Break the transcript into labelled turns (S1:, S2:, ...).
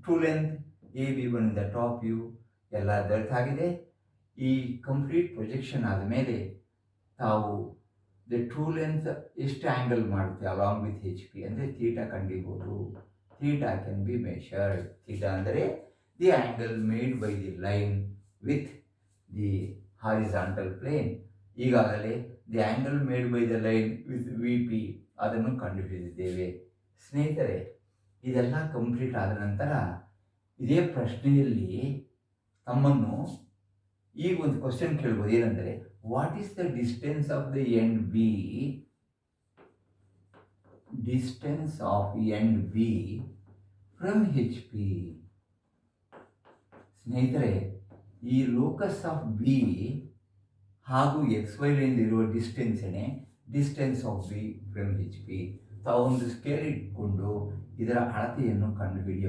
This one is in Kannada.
S1: True length A B one the top view ಎಲ್ಲ ದೊರೆತಾಗಿದೆ. ಈ ಕಂಪ್ಲೀಟ್ ಪ್ರೊಜೆಕ್ಷನ್ ಆದಮೇಲೆ ತಾವು ದ ಟ್ರೂ ಲೆಂತ್ ಎಷ್ಟು ಆ್ಯಂಗಲ್ ಮಾಡುತ್ತೆ ಅಲಾಂಗ್ ವಿತ್ ಎಚ್ ಪಿ ಅಂದರೆ ಥೀಟಾ ಕಂಡಿಬೋದು. Theta can be measured. Theta ಅಂದರೆ the angle made by the line with the horizontal plane. ಈಗಾಗಲೇ the angle made by the line with V P ಅದನ್ನು ಕಂಡುಹಿಡಿದಿದ್ದೇವೆ. ಸ್ನೇಹಿತರೆ, ಇದೆಲ್ಲ ಕಂಪ್ಲೀಟ್ ಆದ ನಂತರ ಇದೇ ಪ್ರಶ್ನೆಯಲ್ಲಿ ತಮ್ಮನ್ನು ಈಗ ಒಂದು ಕ್ವಶನ್ ಕೇಳ್ಬೋದು. ಏನಂದರೆ, what is the distance of the end B, distance of end B from H P? ಸ್ನೇಹಿತರೆ, ಈ ಲೋಕಸ್ ಆಫ್ ಬಿ ಹಾಗೂ ಎಕ್ಸ್ ವೈ ಲೈನ್ ಇರುವ ಡಿಸ್ಟೆನ್ಸೇ distance of B from H P. ತಾವೊಂದು ಸ್ಕೇಲ್ ಇಟ್ಕೊಂಡು ಇದರ ಅಳತೆಯನ್ನು ಕಂಡುಹಿಡಿಯ